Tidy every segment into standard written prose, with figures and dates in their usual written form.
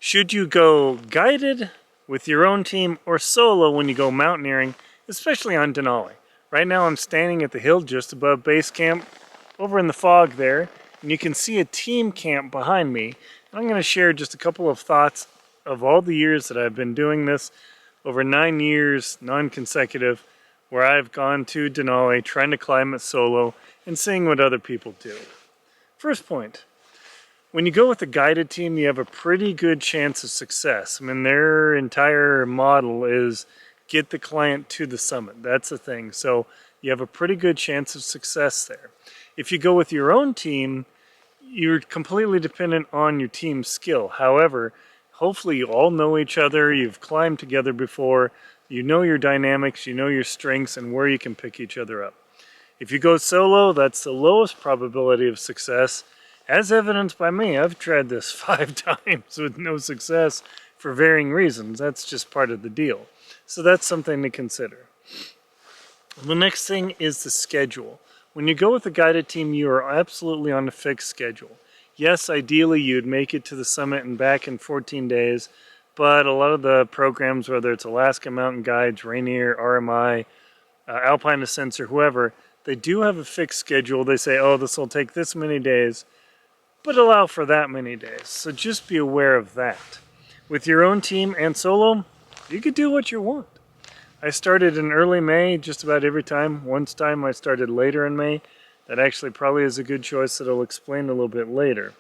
Should you go guided with your own team or solo when you go mountaineering, especially on Denali? Right now I'm standing at the hill just above base camp, over in the fog there, and you can see a team camp behind me. And I'm going to share just a couple of thoughts of all the years that I've been doing this, over 9 years, non-consecutive, where I've gone to Denali, trying to climb it solo, and seeing what other people do. First point, when you go with a guided team, you have a pretty good chance of success. I mean, their entire model is get the client to the summit. That's the thing. So you have a pretty good chance of success there. If you go with your own team, you're completely dependent on your team's skill. However, hopefully you all know each other, you've climbed together before, you know your dynamics, you know your strengths and where you can pick each other up. If you go solo, that's the lowest probability of success, as evidenced by me. I've tried this 5 times with no success for varying reasons. That's just part of the deal. So that's something to consider. The next thing is the schedule. When you go with a guided team, you are absolutely on a fixed schedule. Yes, ideally you'd make it to the summit and back in 14 days, but a lot of the programs, whether it's Alaska Mountain Guides, Rainier, RMI, Alpine Ascents, or whoever, they do have a fixed schedule. They say, oh, this will take this many days, but allow for that many days. So just be aware of that. With your own team and solo, you could do what you want. I started in early May just about every time. One time I started later in May. That actually probably is a good choice that I'll explain a little bit later.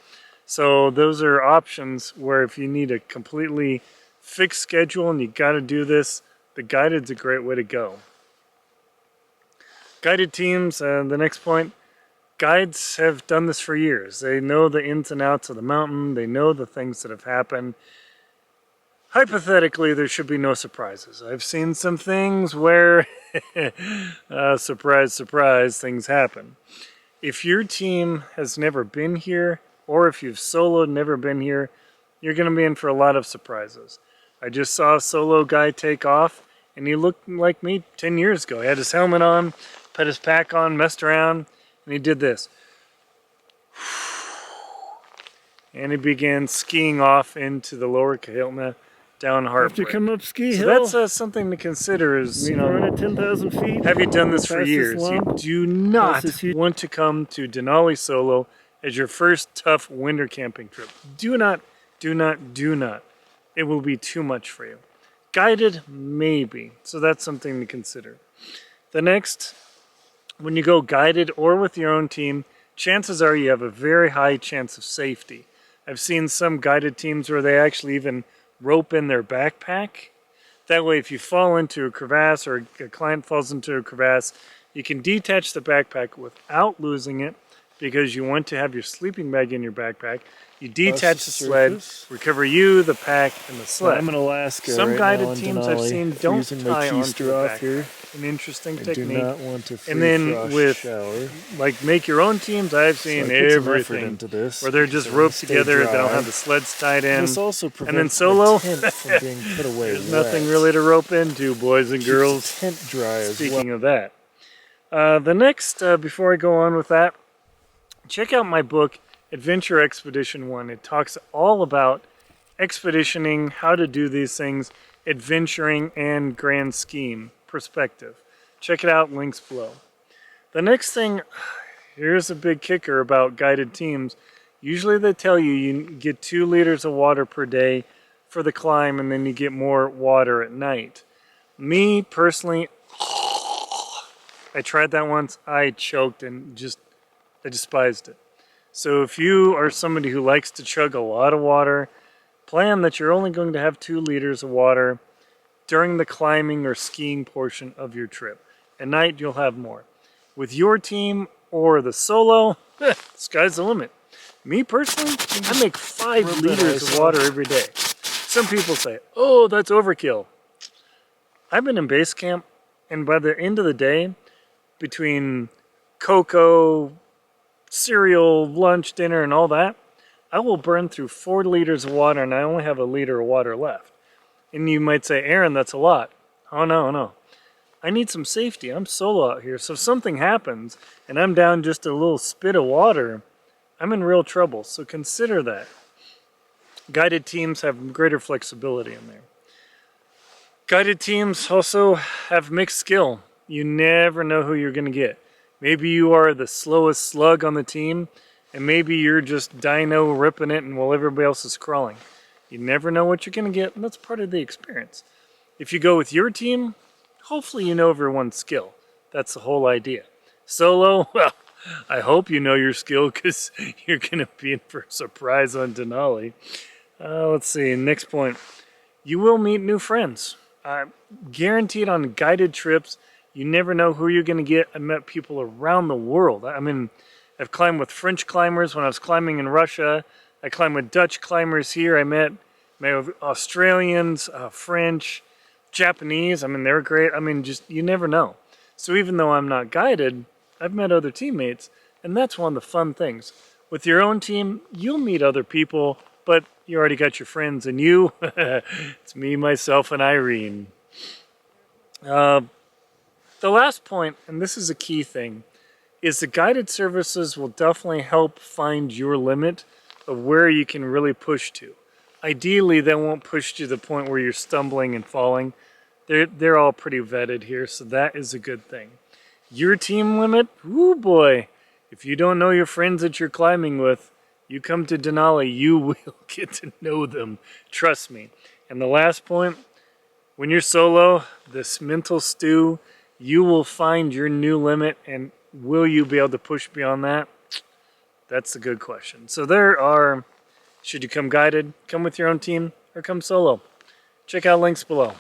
So those are options where if you need a completely fixed schedule and you got to do this, the guided's a great way to go. Guided teams, the next point, guides have done this for years. They know the ins and outs of the mountain. They know the things that have happened. Hypothetically, there should be no surprises. I've seen some things where, surprise, surprise, things happen. If your team has never been here, or if you've soloed, never been here, you're going to be in for a lot of surprises. I just saw a solo guy take off, and he looked like me 10 years ago. He had his helmet on, put his pack on, messed around, and he did this. And he began skiing off into the lower Kahiltna, down Heartbreak. After you come up ski hill. That's something to consider is, you know, run at 10,000 feet. have you done this for years? You do not want to come to Denali solo as your first tough winter camping trip. Do not, do not, do not. It will be too much for you. Guided, maybe. So that's something to consider. The next, when you go guided or with your own team, chances are you have a very high chance of safety. I've seen some guided teams where they actually even rope in their backpack. That way, if you fall into a crevasse or a client falls into a crevasse, you can detach the backpack without losing it because you want to have your sleeping bag in your backpack. You detach the sled, recover you, the pack, and the sled. I'm in Alaska. Some right guided now teams Denali, I've seen don't tie onto the back. Here. An interesting I technique. Do not want to and then with shower. Like make your own teams, I've seen everything into this, where they're just roped together. They don't have the sleds tied in. This also and then solo, the tent from being put away there's nothing really to rope into, boys and girls. The tent dry Speaking of that, the next before I go on with that, check out my book Adventure Expedition 1. It talks all about expeditioning, how to do these things, adventuring, and grand scheme perspective. Check it out, links below. The next thing, here's a big kicker about guided teams. Usually they tell you you get 2 liters of water per day for the climb, and then you get more water at night. Me, personally, I tried that once. I choked and I despised it. So if you are somebody who likes to chug a lot of water, plan that you're only going to have 2 liters of water during the climbing or skiing portion of your trip. At night, you'll have more. With your team or the solo, sky's the limit. Me personally, I make 5 liters of water every day. Some people say, oh, that's overkill. I've been in base camp, and by the end of the day, between cocoa, cereal, lunch, dinner, and all that, I will burn through 4 liters of water, and I only have 1 liter of water left. And you might say, Aaron, that's a lot. Oh, no. I need some safety. I'm solo out here. So if something happens and I'm down just a little spit of water, I'm in real trouble. So consider that. Guided teams have greater flexibility in there. Guided teams also have mixed skill. You never know who you're going to get. Maybe you are the slowest slug on the team, and maybe you're just dino ripping it and while everybody else is crawling. You never know what you're going to get, and that's part of the experience. If you go with your team, hopefully you know everyone's skill. That's the whole idea. Solo, well, I hope you know your skill because you're going to be in for a surprise on Denali. Let's see, next point. You will meet new friends. Guaranteed on guided trips, you never know who you're going to get. I met people around the world. I mean, I've climbed with French climbers when I was climbing in Russia. I climbed with Dutch climbers here. I met Australians, French, Japanese. I mean, they're great. I mean, just, you never know. So even though I'm not guided, I've met other teammates, and that's one of the fun things. With your own team, you'll meet other people, but you already got your friends, and you, it's me, myself, and Irene. The last point, and this is a key thing, is the guided services will definitely help find your limit of where you can really push to. Ideally, they won't push to the point where you're stumbling and falling. They're all pretty vetted here, so that is a good thing. Your team limit, whoo boy, if you don't know your friends that you're climbing with, you come to Denali, you will get to know them. Trust me. And the last point, when you're solo, this mental stew, you will find your new limit, and will you be able to push beyond that? That's a good question. So there are, should you come guided, come with your own team, or come solo? Check out links below.